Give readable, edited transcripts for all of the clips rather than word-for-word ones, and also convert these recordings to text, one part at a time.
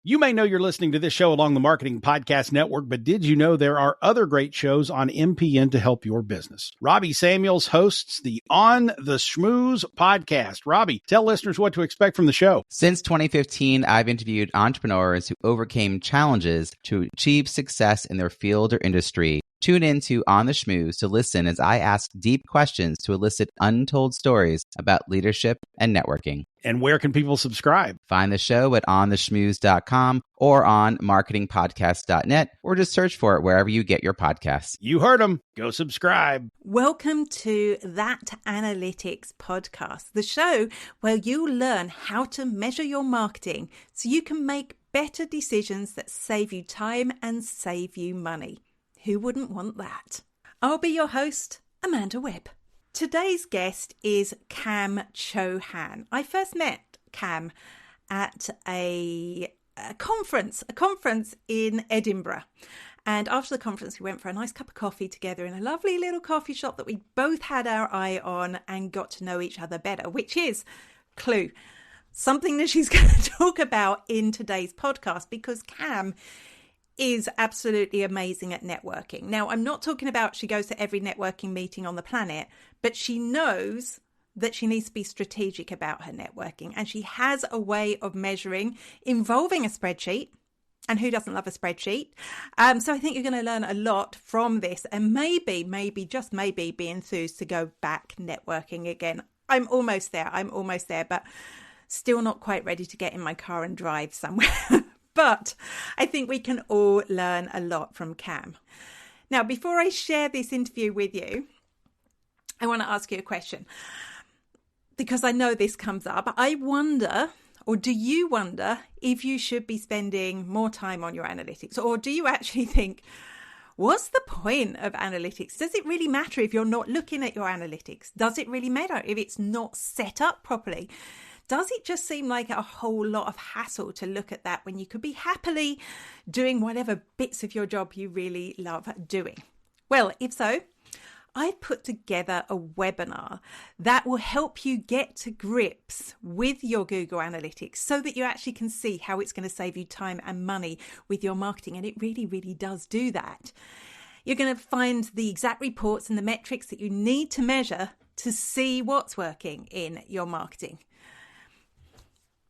You may know you're listening to this show along the Marketing Podcast Network, but did you know there are other great shows on MPN to help your business? Robbie Samuels hosts the On the Schmooze podcast. Robbie, tell listeners what to expect from the show. Since 2015, I've interviewed entrepreneurs who overcame challenges to achieve success in their field or industry. Tune in to On the Schmooze to listen as I ask deep questions to elicit untold stories about leadership and networking. And where can people subscribe? Find the show at ontheschmooze.com or on marketingpodcast.net, or just search for it wherever you get your podcasts. You heard them. Go subscribe. Welcome to That Analytics podcast, the show where you learn how to measure your marketing so you can make better decisions that save you time and save you money. Who wouldn't want that? I'll be your host, Amanda Webb. Today's guest is Kam Chauhan. I first met Kam at a conference in Edinburgh. And after the conference, we went for a nice cup of coffee together in a lovely little coffee shop that we both had our eye on and got to know each other better, which is, clue, something that she's going to talk about in today's podcast, because Kam is absolutely amazing at networking. Now, I'm not talking about she goes to every networking meeting on the planet, but she knows that she needs to be strategic about her networking. And she has a way of measuring involving a spreadsheet. And who doesn't love a spreadsheet? So I think you're going to learn a lot from this, and maybe, just maybe be enthused to go back networking again. I'm almost there, but still not quite ready to get in my car and drive somewhere. But I think we can all learn a lot from Kam. Now, before I share this interview with you, I want to ask you a question, because I know this comes up. I wonder, or do you wonder, if you should be spending more time on your analytics? Or do you actually think, what's the point of analytics? Does it really matter if you're not looking at your analytics? Does it really matter if it's not set up properly? Does it just seem like a whole lot of hassle to look at that when you could be happily doing whatever bits of your job you really love doing? Well, if so, I've put together a webinar that will help you get to grips with your Google Analytics so that you actually can see how it's going to save you time and money with your marketing. And it really, really does do that. You're going to find the exact reports and the metrics that you need to measure to see what's working in your marketing.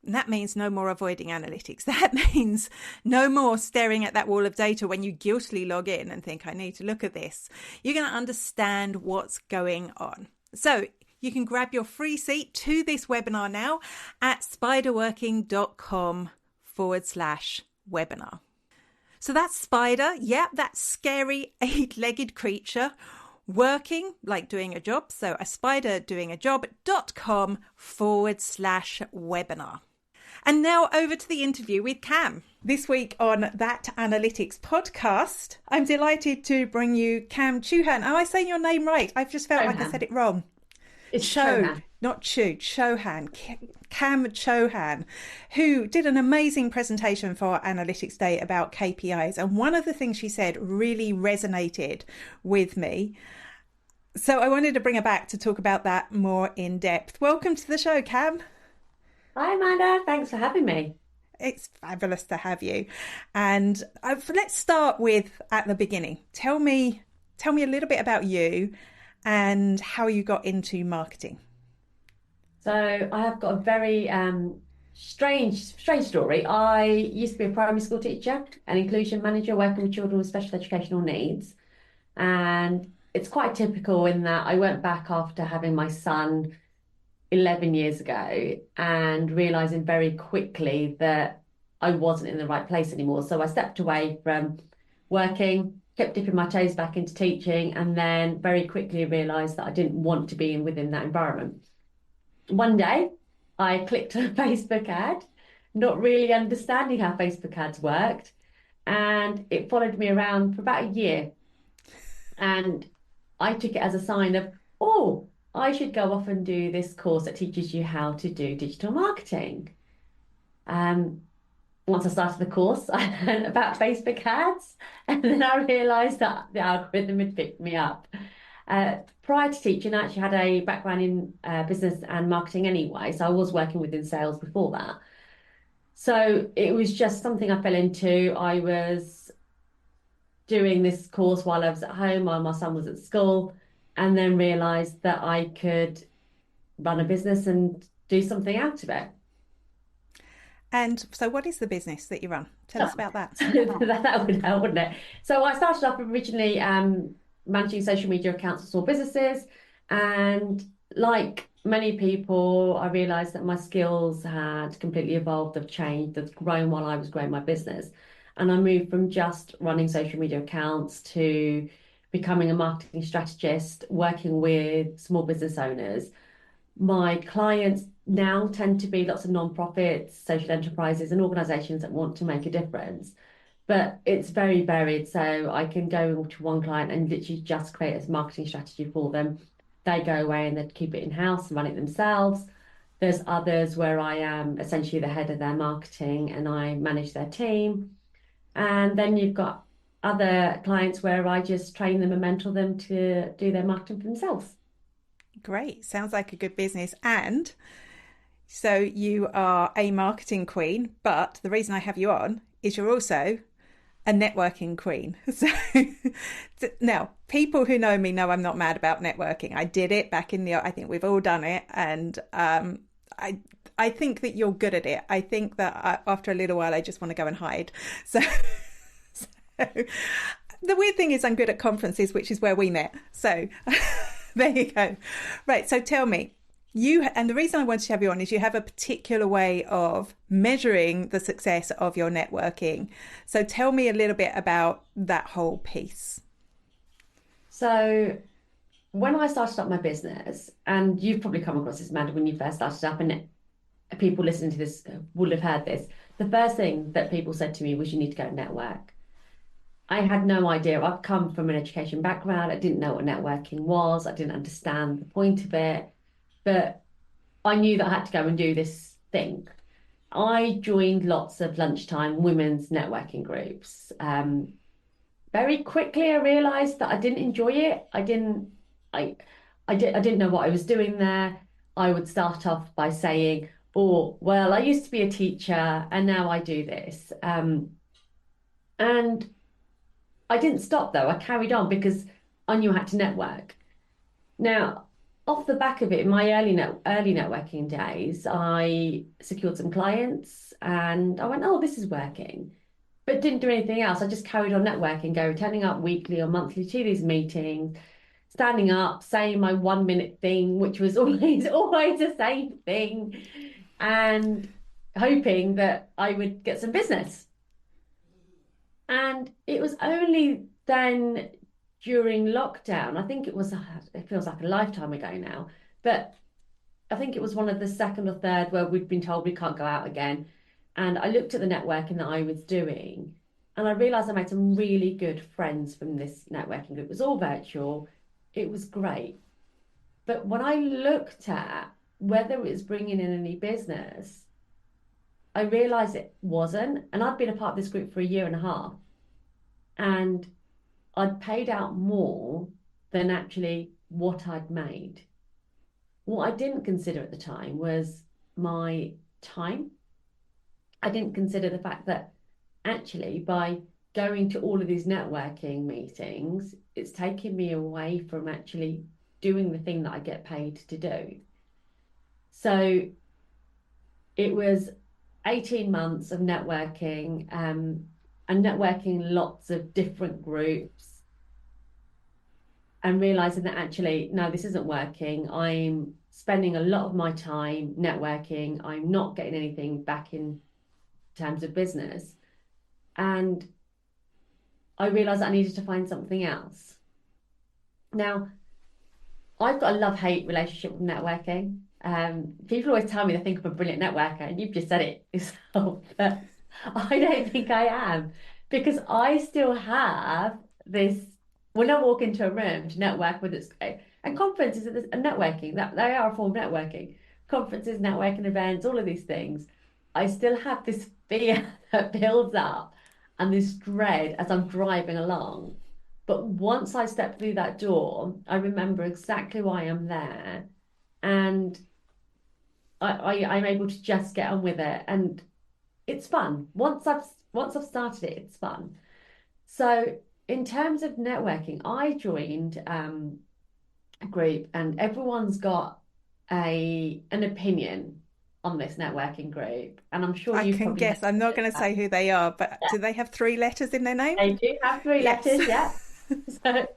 And that means no more avoiding analytics. That means no more staring at that wall of data when you guiltily log in and think, I need to look at this. You're going to understand what's going on. So you can grab your free seat to this webinar now at spiderworking.com/webinar. So that's Spider. Yeah, that scary 8-legged creature working, like doing a job. So a spider doing a job.com/webinar. And now over to the interview with Kam. This week on That Analytics podcast, I'm delighted to bring you Kam Chauhan. Am I saying your name right? I've just felt like I said it wrong. It's Chauhan. Not Chu, Chauhan. Kam Chauhan, who did an amazing presentation for Analytics Day about KPIs. And one of the things she said really resonated with me. So I wanted to bring her back to talk about that more in depth. Welcome to the show, Kam. Hi, Amanda. Thanks for having me. It's fabulous to have you. And let's start with at the beginning. Tell me a little bit about you and how you got into marketing. So I have got a very strange story. I used to be a primary school teacher, an inclusion manager working with children with special educational needs. And it's quite typical in that I went back after having my son 11 years ago and realizing very quickly that I wasn't in the right place anymore. So I stepped away from working, kept dipping my toes back into teaching, and then very quickly realized that I didn't want to be within that environment. One day I clicked on a Facebook ad, not really understanding how Facebook ads worked, and it followed me around for about a year. And I took it as a sign of, oh, I should go off and do this course that teaches you how to do digital marketing. Once I started the course, I learned about Facebook ads, and then I realised that the algorithm had picked me up. Prior to teaching, I actually had a background in business and marketing anyway, so I was working within sales before that. So it was just something I fell into. I was doing this course while I was at home, while my son was at school, and then realized that I could run a business and do something out of it. And so, what is the business that you run? Tell us about that. That would help, wouldn't it? So I started off originally managing social media accounts for small businesses, and like many people, I realized that my skills had completely evolved, have changed, have grown while I was growing my business. And I moved from just running social media accounts to becoming a marketing strategist, working with small business owners. My clients now tend to be lots of non-profits, social enterprises, and organizations that want to make a difference. But it's very varied. So I can go to one client and literally just create a marketing strategy for them. They go away and they keep it in-house and run it themselves. There's others where I am essentially the head of their marketing and I manage their team. And then you've got other clients where I just train them and mentor them to do their marketing for themselves. Great. Sounds like a good business. And so you are a marketing queen, but the reason I have you on is you're also a networking queen. So now people who know me know I'm not mad about networking. I did it back in I think we've all done it. And I think that you're good at it. I think that after a little while, I just want to go and hide. So the weird thing is I'm good at conferences, which is where we met. So there you go. Right. So tell me, and the reason I wanted to have you on is you have a particular way of measuring the success of your networking. So tell me a little bit about that whole piece. So when I started up my business, and you've probably come across this, Amanda, when you first started up, and people listening to this will have heard this, the first thing that people said to me was you need to go network. I had no idea. I've come from an education background. I didn't know what networking was. I didn't understand the point of it. But I knew that I had to go and do this thing. I joined lots of lunchtime women's networking groups. Very quickly, I realised that I didn't enjoy it. I didn't know what I was doing there. I would start off by saying, "Oh, well, I used to be a teacher, and now I do this." And I didn't stop though. I carried on because I knew I had to network. Now, off the back of it, in my early networking days, I secured some clients and I went, "Oh, this is working," but didn't do anything else. I just carried on networking, turning up weekly or monthly to these meetings, standing up, saying my 1 minute thing, which was always the same thing, and hoping that I would get some business. And it was only then during lockdown, I think it feels like a lifetime ago now, but I think it was one of the second or third where we'd been told we can't go out again. And I looked at the networking that I was doing and I realized I made some really good friends from this networking group. It was all virtual. It was great. But when I looked at whether it was bringing in any business, I realized it wasn't. And I'd been a part of this group for a year and a half. And I'd paid out more than actually what I'd made. What I didn't consider at the time was my time. I didn't consider the fact that actually by going to all of these networking meetings, it's taking me away from actually doing the thing that I get paid to do. So it was 18 months of networking, and networking lots of different groups and realizing that actually, no, this isn't working. I'm spending a lot of my time networking. I'm not getting anything back in terms of business. And I realized I needed to find something else. Now, I've got a love-hate relationship with networking. People always tell me they think I'm a brilliant networker, and you've just said it yourself, but I don't think I am, because I still have this, when I walk into a room to network with it, and conferences are networking, that they are a form of networking. Conferences, networking events, all of these things. I still have this fear that builds up and this dread as I'm driving along. But once I step through that door, I remember exactly why I'm there. And I'm able to just get on with it. And it's fun. Once I've started it, it's fun. So in terms of networking, I joined a group, and everyone's got an opinion on this networking group, and I'm sure I you've can probably guess. I'm not going to say who they are, but do they have 3 letters in their name? they do have three Yes. letters, yeah. So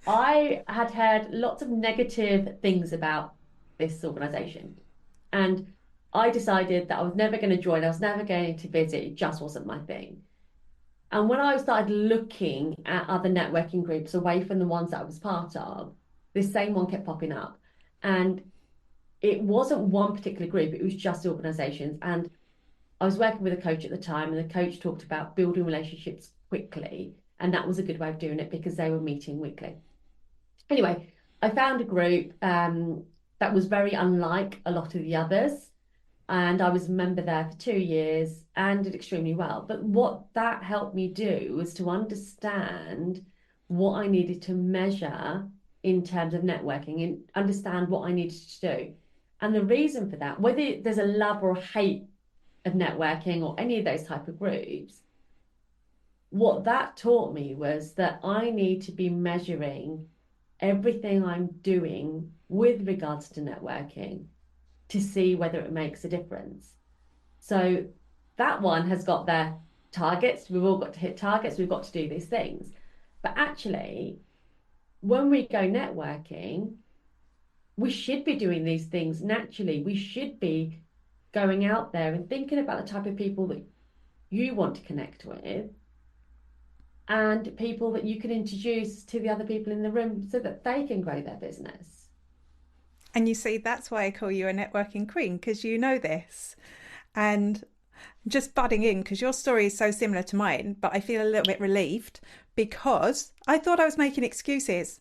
I had heard lots of negative things about this organization, and I decided that I was never going to join. I was never going to visit. It just wasn't my thing. And when I started looking at other networking groups away from the ones that I was part of, this same one kept popping up. And it wasn't one particular group, it was just organizations. And I was working with a coach at the time, and the coach talked about building relationships quickly. And that was a good way of doing it because they were meeting weekly. Anyway, I found a group that was very unlike a lot of the others. And I was a member there for 2 years and did extremely well. But what that helped me do was to understand what I needed to measure in terms of networking and understand what I needed to do. And the reason for that, whether there's a love or a hate of networking or any of those type of groups, what that taught me was that I need to be measuring everything I'm doing with regards to networking to see whether it makes a difference. So that one has got their targets. We've all got to hit targets. We've got to do these things. But actually, when we go networking, we should be doing these things naturally. We should be going out there and thinking about the type of people that you want to connect with and people that you can introduce to the other people in the room so that they can grow their business. And you see, that's why I call you a networking queen, because you know this. And just butting in, because your story is so similar to mine, but I feel a little bit relieved because I thought I was making excuses.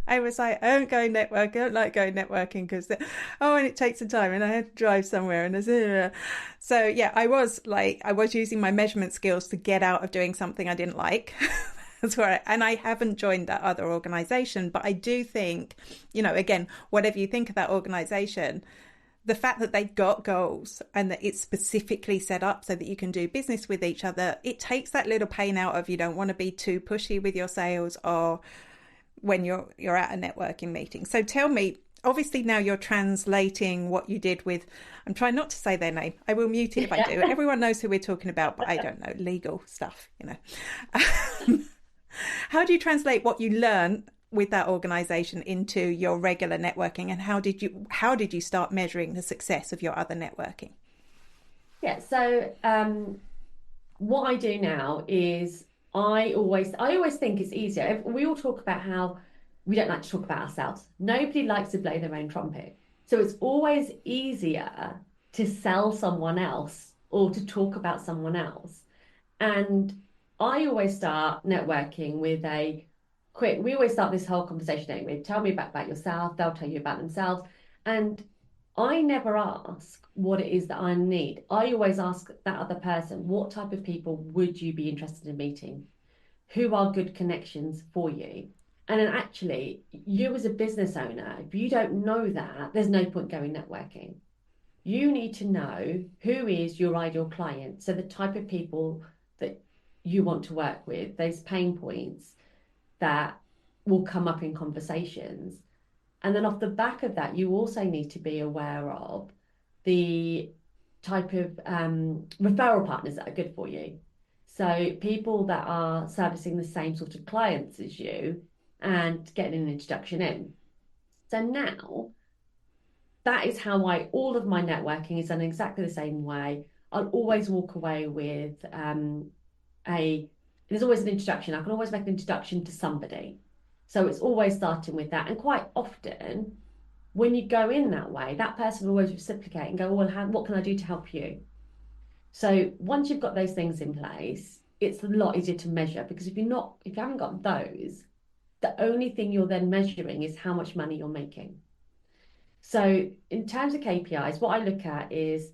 I was like, I don't go network. I don't like going networking because, and it takes some time and I have to drive somewhere. And so, yeah, I was using my measurement skills to get out of doing something I didn't like. That's where, and I haven't joined that other organization, but I do think, again, whatever you think of that organization, the fact that they've got goals and that it's specifically set up so that you can do business with each other, it takes that little pain out of you don't want to be too pushy with your sales or when you're at a networking meeting. So tell me, obviously now you're translating what you did with, I'm trying not to say their name. I will mute it if I do. Everyone knows who we're talking about, but I don't know, legal stuff, How do you translate what you learn with that organization into your regular networking, and how did you start measuring the success of your other networking? Yeah, so what I do now is I always think it's easier. We all talk about how we don't like to talk about ourselves. Nobody likes to blow their own trumpet. So it's always easier to sell someone else or to talk about someone else. And I always start networking with we always start this whole conversation with, tell me about yourself. They'll tell you about themselves. And I never ask what it is that I need. I always ask that other person, what type of people would you be interested in meeting? Who are good connections for you? And then actually, you as a business owner, if you don't know that, there's no point going networking. You need to know who is your ideal client. So the type of people that you want to work with, those pain points that will come up in conversations. And then off the back of that, you also need to be aware of the type of referral partners that are good for you. So people that are servicing the same sort of clients as you and getting an introduction in. So now that is how all of my networking is done exactly the same way. I'll always walk away with there's always an introduction. I can always make an introduction to somebody. So it's always starting with that. And quite often, when you go in that way, that person will always reciprocate and go, well, what can I do to help you? So once you've got those things in place, it's a lot easier to measure, because if you haven't got those, the only thing you're then measuring is how much money you're making. So in terms of KPIs, what I look at is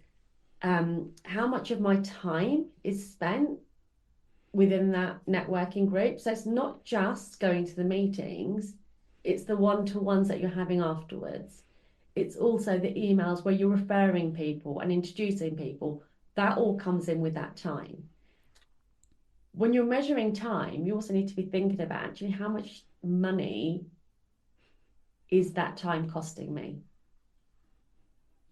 how much of my time is spent within that networking group. So it's not just going to the meetings, it's the one-to-ones that you're having afterwards. It's also the emails where you're referring people and introducing people, That all comes in with that time. When you're measuring time, you also need to be thinking about actually how much money is that time costing me?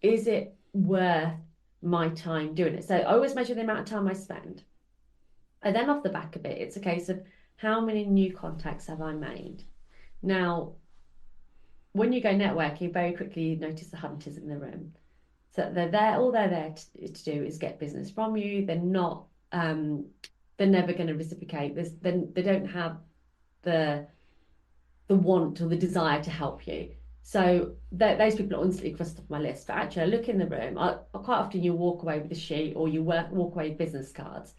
Is it worth my time doing it? So I always measure the amount of time I spend. And then off the back of it, it's a case of how many new contacts have I made? Now, when you go networking, very quickly you notice the hunters in the room. So they're there, all they're there to do is get business from you. They're not, they're never going to reciprocate this. Then they don't have the want or the desire to help you. So those people are instantly crossed off my list. But actually, I look in the room. Quite often you walk away with a sheet or you walk away with business cards.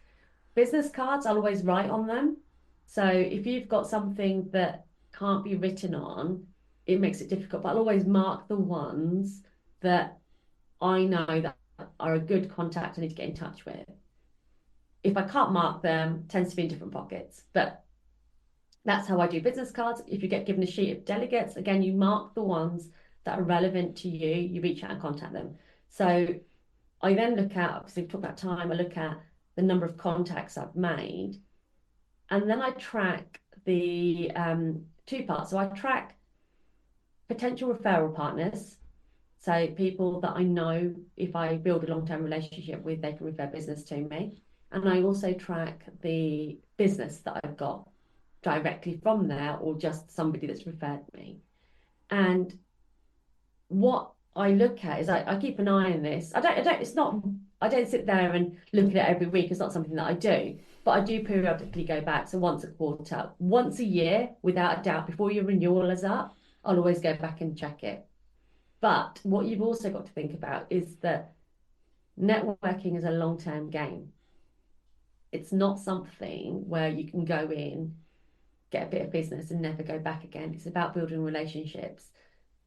Business cards, I'll always write on them. So if you've got something that can't be written on, it makes it difficult. But I'll always mark the ones that I know that are a good contact I need to get in touch with. If I can't mark them, tends to be in different pockets. But that's how I do business cards. If you get given a sheet of delegates, again, you mark the ones that are relevant to you, you reach out and contact them. So I then look at, because we've talked about time, I look at the number of contacts I've made. And then I track the two parts. So I track potential referral partners. So people that I know if I build a long-term relationship with, they can refer business to me. And I also track the business that I've got directly from there or just somebody that's referred me. And what I look at is I keep an eye on this. I don't sit there and look at it every week. It's not something that I do, but I do periodically go back. So once a quarter, once a year, without a doubt, before your renewal is up, I'll always go back and check it. But what you've also got to think about is that networking is a long-term game. It's not something where you can go in, get a bit of business and never go back again. It's about building relationships.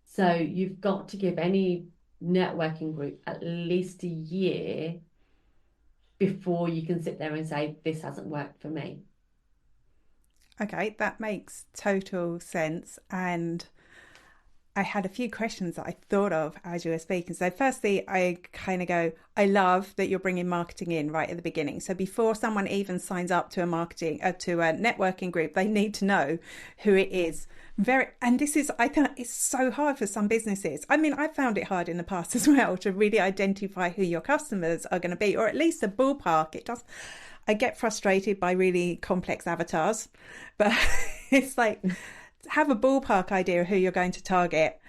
So you've got to give any networking group at least a year before you can sit there and say, this hasn't worked for me. Okay, that makes total sense. And I had a few questions that I thought of as you were speaking. So firstly, I kind of go, I love that you're bringing marketing in right at the beginning. So before someone even signs up to a networking group, they need to know who it is. And this is, I think it's so hard for some businesses. I mean, I found it hard in the past as well to really identify who your customers are going to be, or at least a ballpark. I get frustrated by really complex avatars, but it's like, have a ballpark idea of who you're going to target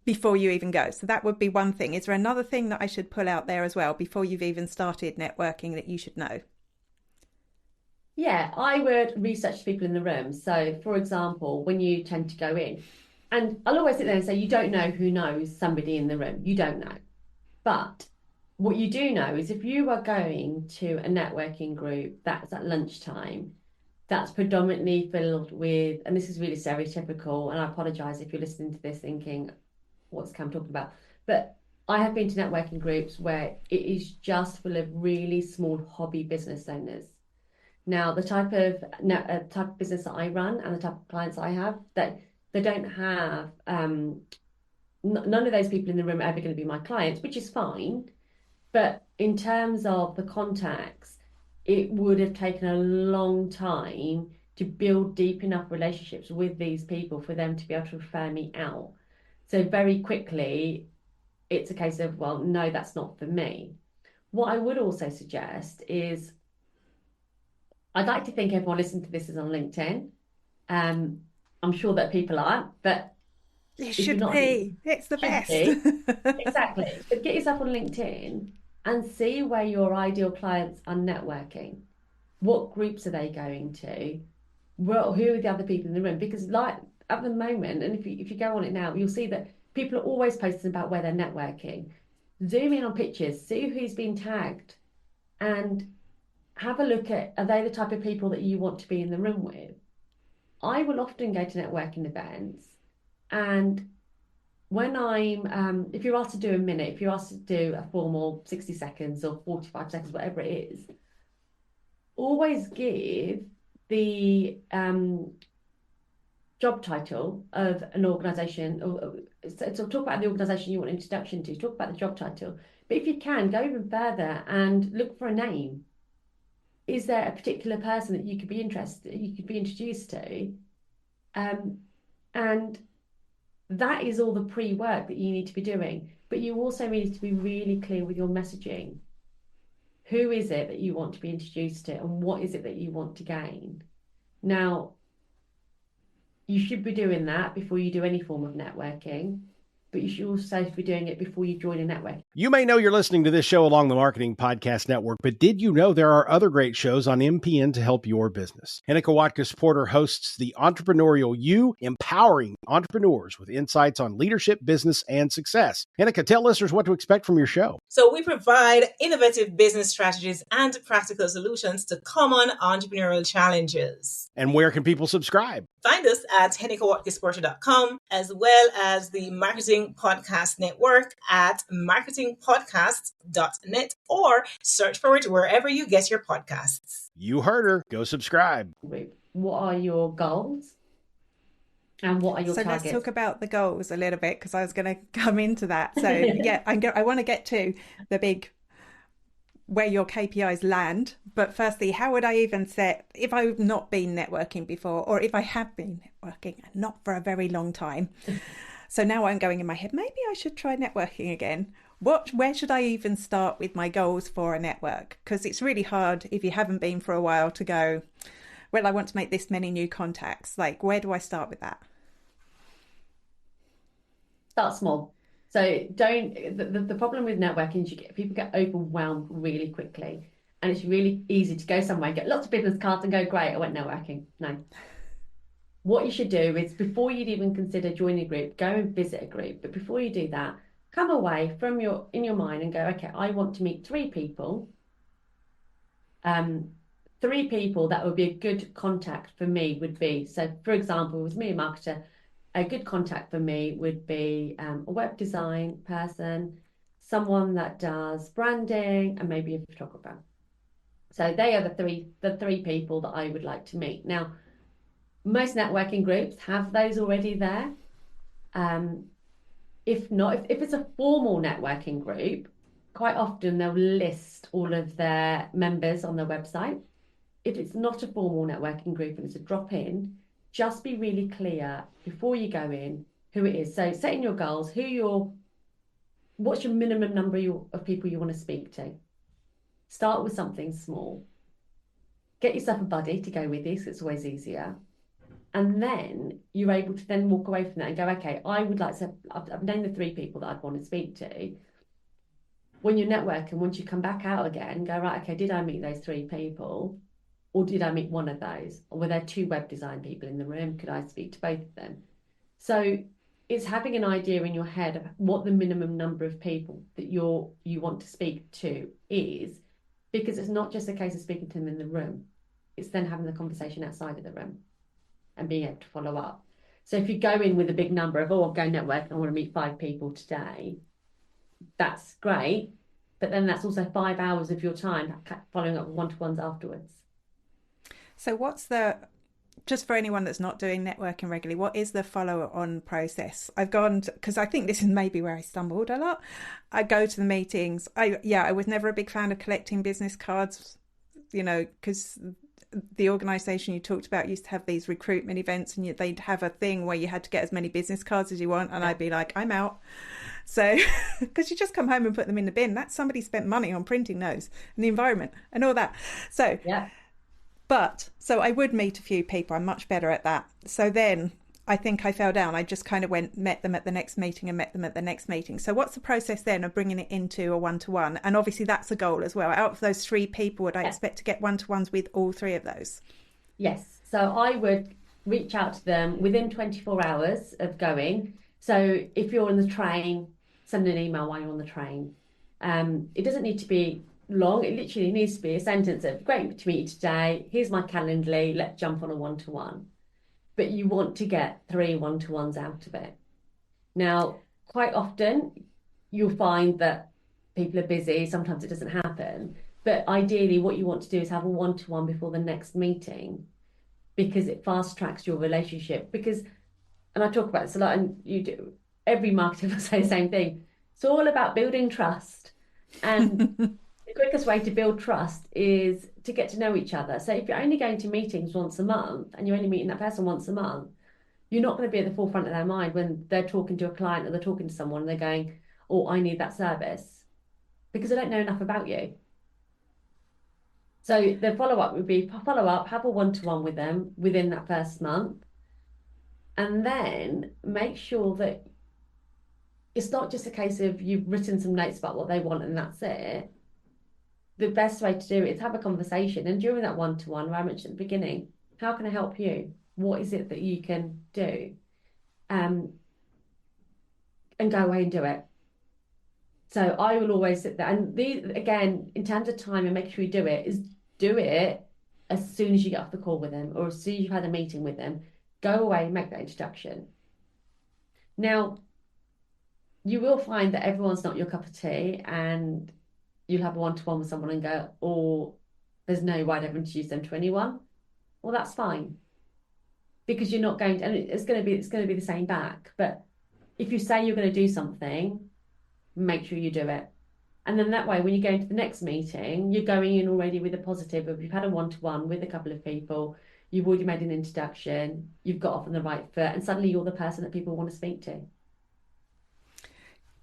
before you even go. So that would be one thing. Is there another thing that I should pull out there as well before you've even started networking that you should know? Yeah, I would research people in the room. So, for example, when you tend to go in, and I'll always sit there and say, you don't know who knows somebody in the room. You don't know. But what you do know is if you are going to a networking group that's at lunchtime, that's predominantly filled with, and this is really stereotypical, and I apologize if you're listening to this thinking, what's Kam talking about? But I have been to networking groups where it is just full of really small hobby business owners. Now, the type of business that I run and the type of clients I have, that they don't have, none of those people in the room are ever going to be my clients, which is fine. But in terms of the contacts, it would have taken a long time to build deep enough relationships with these people for them to be able to refer me out. So very quickly, it's a case of, well, no, that's not for me. What I would also suggest is, I'd like to think everyone listening to this is on LinkedIn. I'm sure that people aren't, but it should be. It's the best. Exactly. But get yourself on LinkedIn and see where your ideal clients are networking. What groups are they going to? Well, who are the other people in the room? Because like at the moment, and if you go on it now, you'll see that people are always posting about where they're networking. Zoom in on pictures, see who's been tagged, and have a look at, are they the type of people that you want to be in the room with? I will often go to networking events, and when if you're asked to do a minute, if you're asked to do a formal 60 seconds or 45 seconds, whatever it is, always give the job title of an organisation, or so talk about the organisation you want an introduction to, talk about the job title, But if you can, go even further and look for a name. Is there a particular person that you could be introduced to? And that is all the pre-work that you need to be doing. But you also need to be really clear with your messaging. Who is it that you want to be introduced to, and what is it that you want to gain? Now, you should be doing that before you do any form of networking, but you should also be doing it before you join a network. You may know you're listening to this show along the Marketing Podcast Network, but did you know there are other great shows on MPN to help your business? Hennika Watkins-Porter hosts The Entrepreneurial You, empowering entrepreneurs with insights on leadership, business, and success. Hennika, tell listeners what to expect from your show. So we provide innovative business strategies and practical solutions to common entrepreneurial challenges. And where can people subscribe? Find us at hennikawatkinsporter.com, as well as the Marketing Podcast Network at marketingpodcasts.net, or search for it wherever you get your podcasts. You heard her. Go subscribe. What are your goals? And what are your targets? Let's talk about the goals a little bit, because I was going to come into that. So yeah, I want to get to the big where your KPIs land. But firstly, how would I even set, if I've not been networking before, or if I have been networking and not for a very long time? So now I'm going in my head, maybe I should try networking again. Where should I even start with my goals for a network? Because it's really hard if you haven't been for a while to go, well, I want to make this many new contacts. Like, where do I start with that? Start small. So the problem with networking is people get overwhelmed really quickly. And it's really easy to go somewhere, get lots of business cards and go, great, I went networking. No. What you should do is, before you'd even consider joining a group, go and visit a group. But before you do that, come away from in your mind and go, okay, I want to meet 3 people. 3 people that would be a good contact for me would be, so for example, with me, a marketer, a good contact for me would be a web design person, someone that does branding, and maybe a photographer. So they are the three people that I would like to meet. Now, most networking groups have those already there. If not, if it's a formal networking group, quite often they'll list all of their members on their website. If it's not a formal networking group and it's a drop-in, just be really clear before you go in who it is. So setting your goals, what's your minimum number of people you want to speak to? Start with something small. Get yourself a buddy to go with you, so it's always easier. And then you're able to then walk away from that and go, okay, I would like to, I've named the 3 people that I'd want to speak to. When you're networking, once you come back out again, go, right, okay, did I meet those 3 people? Or did I meet one of those? Or were there 2 web design people in the room? Could I speak to both of them? So it's having an idea in your head of what the minimum number of people that you want to speak to is, because it's not just a case of speaking to them in the room. It's then having the conversation outside of the room and being able to follow up. So if you go in with a big number of, I'm going network and I want to meet 5 people today, that's great. But then that's also 5 hours of your time following up with one-to-ones afterwards. So just for anyone that's not doing networking regularly, what is the follow-on process? I've gone, because I think this is maybe where I stumbled a lot. I go to the meetings. I was never a big fan of collecting business cards, because the organisation you talked about used to have these recruitment events, and they'd have a thing where you had to get as many business cards as you want, and I'd be like, I'm out. So, because you just come home and put them in the bin. That's somebody spent money on printing those and the environment and all that. So, yeah. So I would meet a few people. I'm much better at that. So then I think I fell down. I just kind of met them at the next meeting and met them at the next meeting. So what's the process then of bringing it into a one-to-one? And obviously that's a goal as well. Out of those 3 people, would I expect to get one-to-ones with all 3 of those? Yes. So I would reach out to them within 24 hours of going. So if you're on the train, send an email while you're on the train. It doesn't need to be long. It literally needs to be a sentence of, great to meet you today. Here's my Calendly. Let's jump on a one-to-one. But you want to get 3 one-to-ones out of it. Now, quite often you'll find that people are busy. Sometimes it doesn't happen. But ideally, what you want to do is have a one-to-one before the next meeting, because it fast tracks your relationship. Because, and I talk about this a lot, and you do, every marketer will say the same thing. It's all about building trust. And the quickest way to build trust is to get to know each other. So if you're only going to meetings once a month and you're only meeting that person once a month, you're not going to be at the forefront of their mind when they're talking to a client or they're talking to someone and they're going, oh, I need that service, because they don't know enough about you. So the follow-up would be follow up, have a one-to-one with them within that first month, and then make sure that it's not just a case of you've written some notes about what they want and that's it. The best way to do it is have a conversation. And during that one-to-one, where I mentioned at the beginning, how can I help you? What is it that you can do? And go away and do it. So I will always sit there. And again, in terms of time and making sure you do it as soon as you get off the call with them or as soon as you've had a meeting with them. Go away and make that introduction. Now, you will find that everyone's not your cup of tea, and you'll have a one-to-one with someone and go, oh, there's no way I'd ever introduce them to anyone. Well, that's fine, because you're not going to, and it's going to be the same back. But if you say you're going to do something, make sure you do it. And then that way, when you go into the next meeting, you're going in already with a positive of you've had a one-to-one with a couple of people, you've already made an introduction, you've got off on the right foot, and suddenly you're the person that people want to speak to.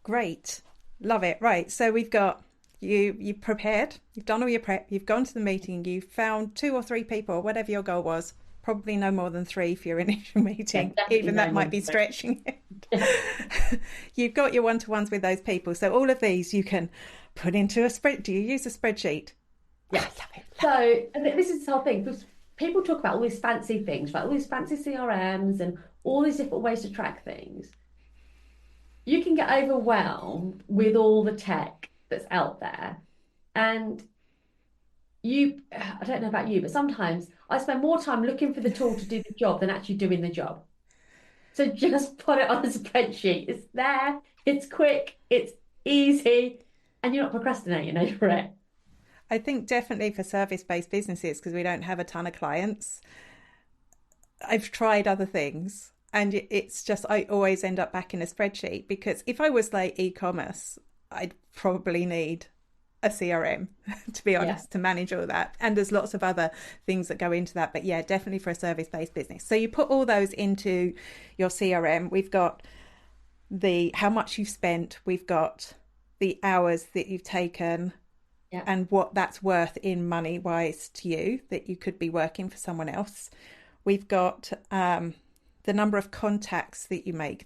Great. Love it. Right. So we've got you prepared, you've done all your prep, you've gone to the meeting, you've found 2 or 3 people, whatever your goal was, probably no more than 3 for your initial meeting, even that might be stretching it. You've got your one-to-ones with those people. So all of these you can put into a spread. Do you use a spreadsheet? Yes. Oh, love it. So this is the whole thing, because people talk about all these fancy things, right? All these fancy CRMs and all these different ways to track things. You can get overwhelmed with all the tech that's out there. And I don't know about you, but sometimes I spend more time looking for the tool to do the job than actually doing the job. So just put it on a spreadsheet. It's there, it's quick, it's easy, and you're not procrastinating over it. I think definitely for service-based businesses, because we don't have a ton of clients, I've tried other things. And it's just, I always end up back in a spreadsheet, because if I was like e-commerce, I'd probably need a CRM, to be honest, to manage all that. And there's lots of other things that go into that. But yeah, definitely for a service-based business. So you put all those into your CRM. We've got how much you've spent. We've got the hours that you've taken and what that's worth in money-wise to you, that you could be working for someone else. We've got the number of contacts that you make.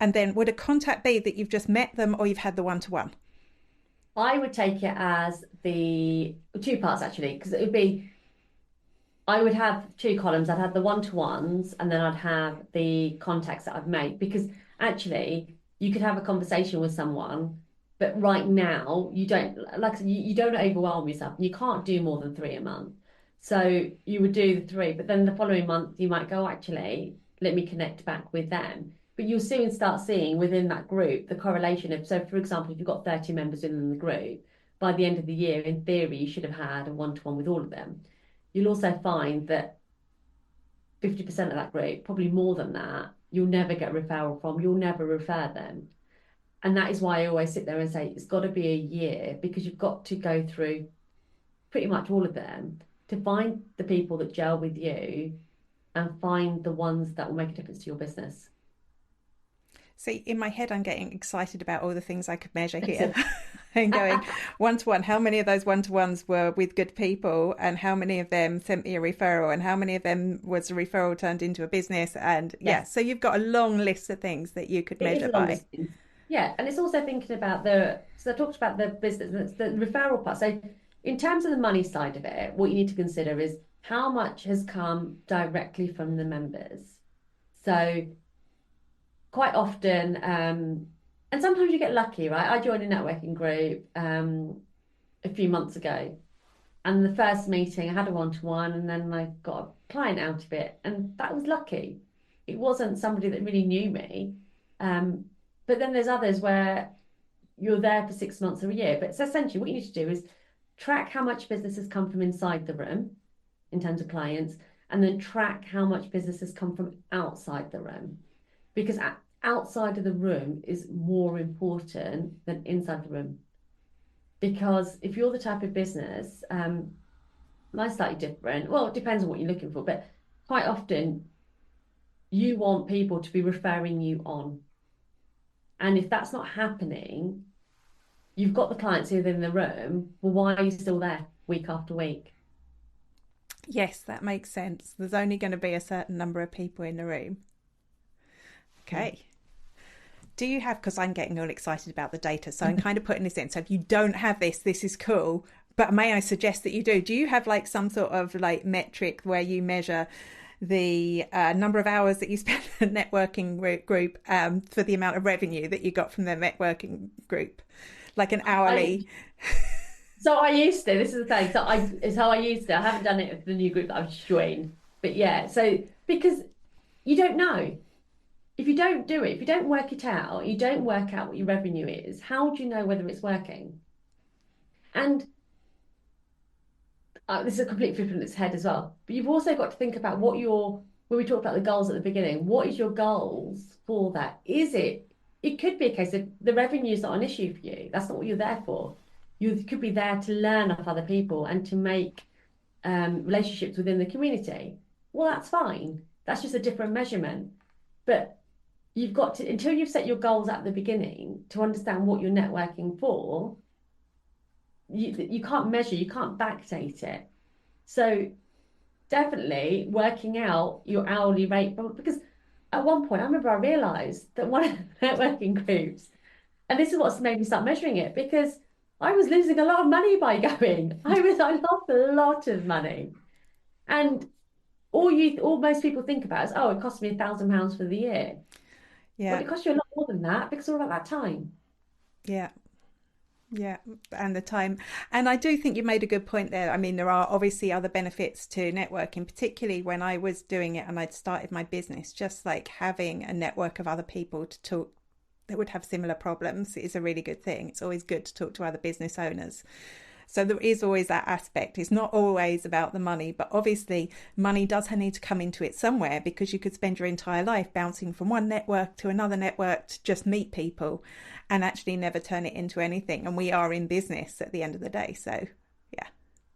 And then would a contact be that you've just met them or you've had the one-to-one? I would take it as the 2 parts, actually, because it would be, I would have 2 columns. I'd have the one-to-ones, and then I'd have the contacts that I've made, because actually you could have a conversation with someone, but right now you don't, like you don't overwhelm yourself. You can't do more than 3 a month. So you would do the 3, but then the following month you might go, actually, let me connect back with them. But you'll soon start seeing within that group the correlation of, so for example, if you've got 30 members within the group, by the end of the year, in theory, you should have had a one-to-one with all of them. You'll also find that 50% of that group, probably more than that, you'll never get a referral from, you'll never refer them. And that is why I always sit there and say, it's got to be a year, because you've got to go through pretty much all of them to find the people that gel with you and find the ones that will make a difference to your business. See, in my head, I'm getting excited about all the things I could measure here. And going one-to-one, how many of those one-to-ones were with good people, and how many of them sent me a referral, and how many of them was a referral turned into a business? And so you've got a long list of things that you could measure by. Yeah, and it's also thinking about so I talked about the business, the referral part. So in terms of the money side of it, what you need to consider is how much has come directly from the members. So quite often, and sometimes you get lucky, right? I joined a networking group a few months ago, and the first meeting I had a one-to-one, and then I got a client out of it, and that was lucky. It wasn't somebody that really knew me, but then there's others where you're there for 6 months or a year. But so essentially what you need to do is track how much business has come from inside the room in terms of clients, and then track how much business has come from outside the room. Because outside of the room is more important than inside the room. Because if you're the type of business, mine's slightly different. Well, it depends on what you're looking for, but quite often you want people to be referring you on. And if that's not happening, you've got the clients within the room. Well, why are you still there week after week? Yes, that makes sense. There's only going to be a certain number of people in the room. Okay. Do you have, because I'm getting all excited about the data, so I'm kind of putting this in. So if you don't have this is cool. But may I suggest that you do? Do you have like some sort of like metric where you measure the number of hours that you spend in a networking group for the amount of revenue that you got from the networking group? Like an hourly... So I used to, this is the thing, it's how I used to. I haven't done it with the new group that I've just joined. But yeah, so because you don't know. If you don't do it, if you don't work it out, you don't work out what your revenue is, how do you know whether it's working? And this is a complete flip on its head as well. But you've also got to think about when we talked about the goals at the beginning, what is your goals for that? It could be a case of the revenue is not an issue for you. That's not what you're there for. You could be there to learn off other people and to make relationships within the community. Well, that's fine. That's just a different measurement. But you've got to, until you've set your goals at the beginning to understand what you're networking for, you can't measure, you can't backdate it. So definitely working out your hourly rate, because at one point I remember I realised that one of the networking groups, and this is what's made me start measuring it, because I was losing a lot of money by going. I lost a lot of money. And all most people think about is, oh, it cost me £1,000 for the year. Yeah. Well, it costs you a lot more than that because it's all about that time. Yeah. Yeah, and the time. And I do think you made a good point there. I mean, there are obviously other benefits to networking, particularly when I was doing it and I'd started my business, just like having a network of other people to talk that would have similar problems is a really good thing. It's always good to talk to other business owners. So there is always that aspect. It's not always about the money, but obviously money does need to come into it somewhere, because you could spend your entire life bouncing from one network to another network to just meet people and actually never turn it into anything. And we are in business at the end of the day. So, yeah.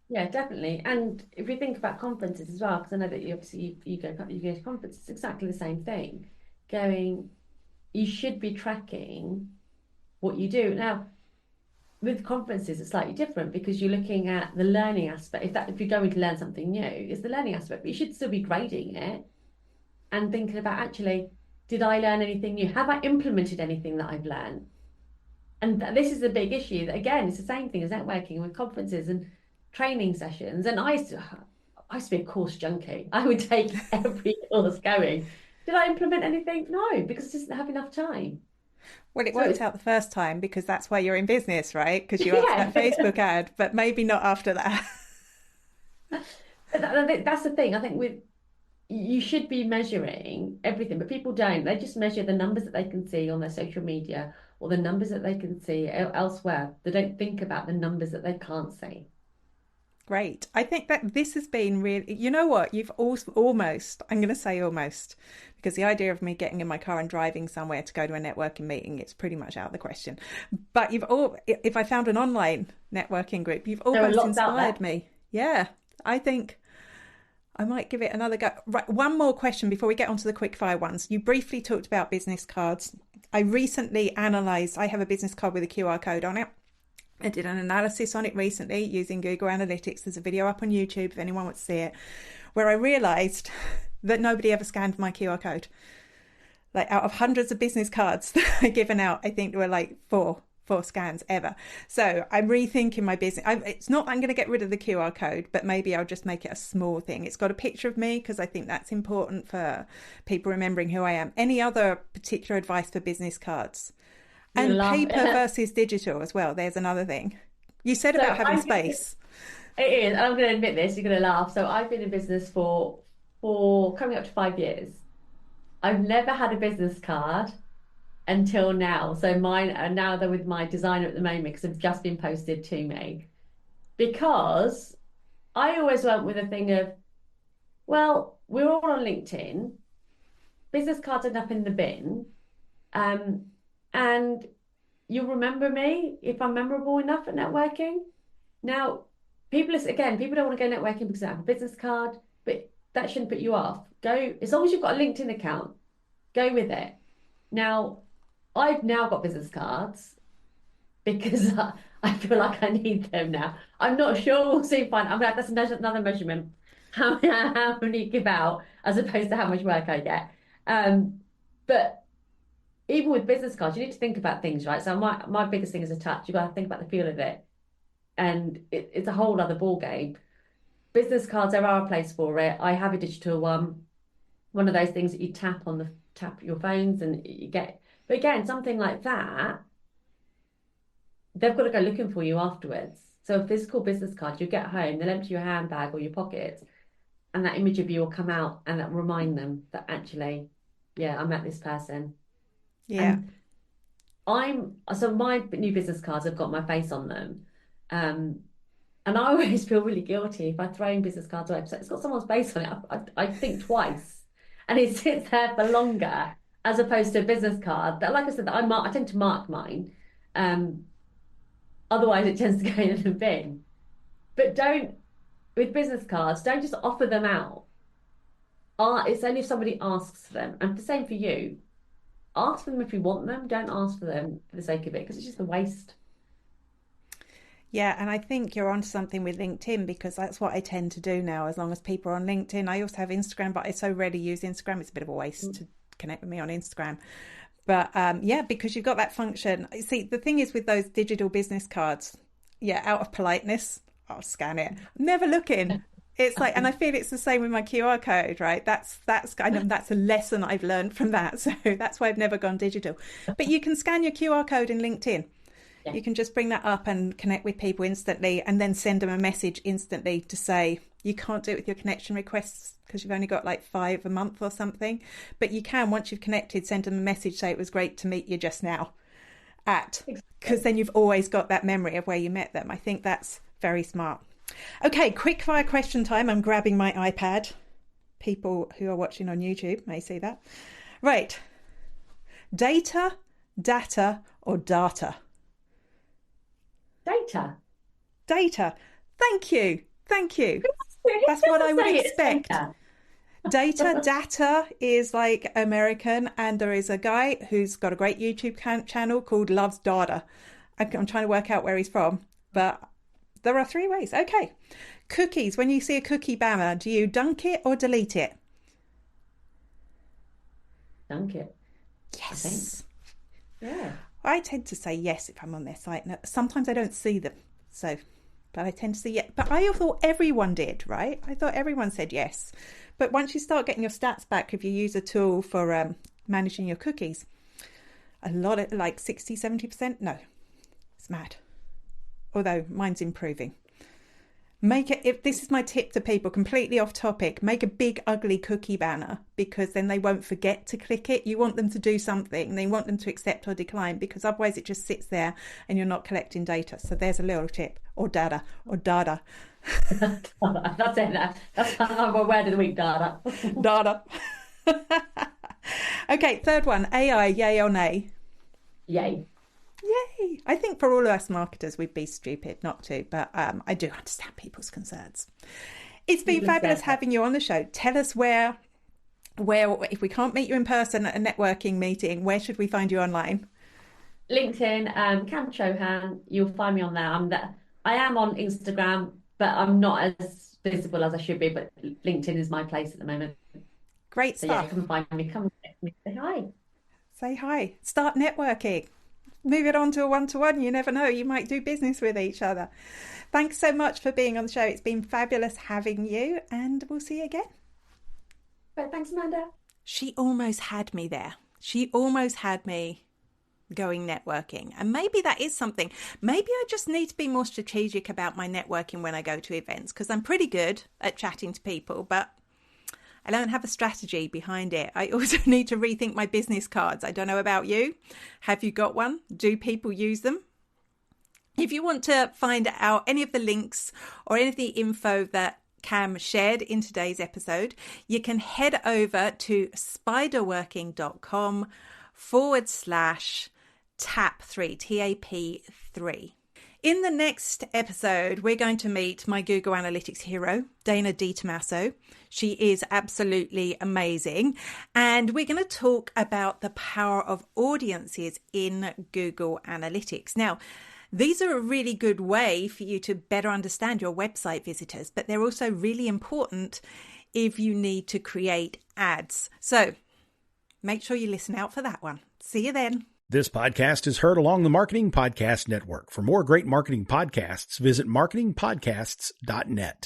Yeah, definitely. And if you think about conferences as well, because I know that you go to conferences, it's exactly the same thing. You should be tracking what you do. Now, with conferences, it's slightly different because you're looking at the learning aspect. If you're going to learn something new, it's the learning aspect, but you should still be grading it and thinking about, actually, did I learn anything new? Have I implemented anything that I've learned? And this is a big issue. That again, it's the same thing as networking with conferences and training sessions. And I used to be a course junkie. I would take every course going. Did I implement anything? No, because I didn't have enough time. Well, it worked out the first time because that's why you're in business, right? Because you asked that Facebook ad, but maybe not after that. That's the thing. I think you should be measuring everything, but people don't. They just measure the numbers that they can see on their social media or the numbers that they can see elsewhere. They don't think about the numbers that they can't see. Great. I think that this has been really, you know what, you've almost, I'm going to say almost, because the idea of me getting in my car and driving somewhere to go to a networking meeting, it's pretty much out of the question. But if I found an online networking group, you've almost inspired me. Yeah, I think I might give it another go. Right, one more question before we get onto the quick fire ones. You briefly talked about business cards. I recently analysed, I have a business card with a QR code on it. I did an analysis on it recently using Google Analytics. There's a video up on YouTube if anyone wants to see it, where I realised that nobody ever scanned my QR code. Like, out of hundreds of business cards that I've given out, I think there were like four scans ever. So I'm rethinking my business. It's not that I'm going to get rid of the QR code, but maybe I'll just make it a small thing. It's got a picture of me because I think that's important for people remembering who I am. Any other particular advice for business cards? And paper versus digital as well. There's another thing. You said about having space. It is. I'm going to admit this. You're going to laugh. So I've been in business for coming up to 5 years. I've never had a business card until now. So mine are now they're with my designer at the moment because they've just been posted to me. Because I always went with a thing of, well, we're all on LinkedIn. Business cards end up in the bin. And you'll remember me if I'm memorable enough at networking. Now, people don't want to go networking because they have a business card, but that shouldn't put you off. Go, as long as you've got a LinkedIn account, go with it. Now, I've now got business cards because I feel like I need them now. I'm not sure we'll soon find. I'm like, that's another measurement. How many give out as opposed to how much work I get. But even with business cards, you need to think about things, right? So my biggest thing is a touch. You got to think about the feel of it, and it's a whole other ball game. Business cards, there are a place for it. I have a digital one of those things that you tap your phones and you get. But again, something like that, they've got to go looking for you afterwards. So a physical business card, you get home, they'll empty your handbag or your pockets, and that image of you will come out and that will remind them that actually, yeah, I met this person. Yeah. So my new business cards have got my face on them. And I always feel really guilty if I throw in business cards away. So it's got someone's face on it. I think twice, and it sits there for longer as opposed to a business card that, like I said, I tend to mark mine. Otherwise, it tends to go in the bin. But with business cards, don't just offer them out. It's only if somebody asks for them. And the same for you. Ask for them if you want them. Don't ask for them for the sake of it, because it's just a waste. Yeah, and I think you're onto something with LinkedIn, because that's what I tend to do now. As long as people are on LinkedIn, I also have Instagram, but I so rarely use Instagram. It's a bit of a waste to connect with me on Instagram. But yeah, because you've got that function. See, the thing is with those digital business cards, yeah, out of politeness, I'll scan it. I'm never looking. It's like, and I feel it's the same with my QR code, right? That's a lesson I've learned from that. So that's why I've never gone digital. But you can scan your QR code in LinkedIn. Yeah. You can just bring that up and connect with people instantly, and then send them a message instantly to say, you can't do it with your connection requests because you've only got like 5 a month or something. But you can, once you've connected, send them a message, say it was great to meet you just now because then you've always got that memory of where you met them. I think that's very smart. Okay, quick fire question time. I'm grabbing my iPad. People who are watching on YouTube may see that. Right. Data, or data? Data. Thank you. That's what I would expect. Data is like American, and there is a guy who's got a great YouTube channel called Loves Data. I'm trying to work out where he's from, but there are 3 ways. Okay. Cookies. When you see a cookie banner, do you dunk it or delete it? Dunk it. Yes. Yeah. I tend to say yes if I'm on their site. Now, sometimes I don't see them, but I tend to see yes. But I thought everyone did, right? I thought everyone said yes. But once you start getting your stats back, if you use a tool for managing your cookies, a lot of like 60, 70%, no, it's mad. Although mine's improving. If this is my tip to people, completely off topic, make a big ugly cookie banner, because then they won't forget to click it. You want them to do something, and they want them to accept or decline, because otherwise it just sits there and you're not collecting data. So there's a little tip. Or data. That's it. That's our word of the week, data. Data. Okay, third one. AI, yay or nay? Yay. Yay! I think for all of us marketers, we'd be stupid not to, but I do understand people's concerns. It's been fabulous having you on the show. Tell us where, if we can't meet you in person at a networking meeting, where should we find you online? LinkedIn, Kam Chauhan. You'll find me on there. I am on Instagram, but I'm not as visible as I should be. But LinkedIn is my place at the moment. Great stuff. Yeah, come and find me. Come and text me. Say hi. Say hi. Start networking. Move it on to a one-to-one. You never know. You might do business with each other. Thanks so much for being on the show. It's been fabulous having you, and we'll see you again. But thanks, Amanda. She almost had me there. She almost had me going networking. And maybe that is something. Maybe I just need to be more strategic about my networking when I go to events, because I'm pretty good at chatting to people, but I don't have a strategy behind it. I also need to rethink my business cards. I don't know about you. Have you got one? Do people use them? If you want to find out any of the links or any of the info that Kam shared in today's episode, you can head over to spiderworking.com/ TAP3, TAP3. In the next episode, we're going to meet my Google Analytics hero, Dana DiTomaso. She is absolutely amazing. And we're going to talk about the power of audiences in Google Analytics. Now, these are a really good way for you to better understand your website visitors, but they're also really important if you need to create ads. So make sure you listen out for that one. See you then. This podcast is heard along the Marketing Podcast Network. For more great marketing podcasts, visit marketingpodcasts.net.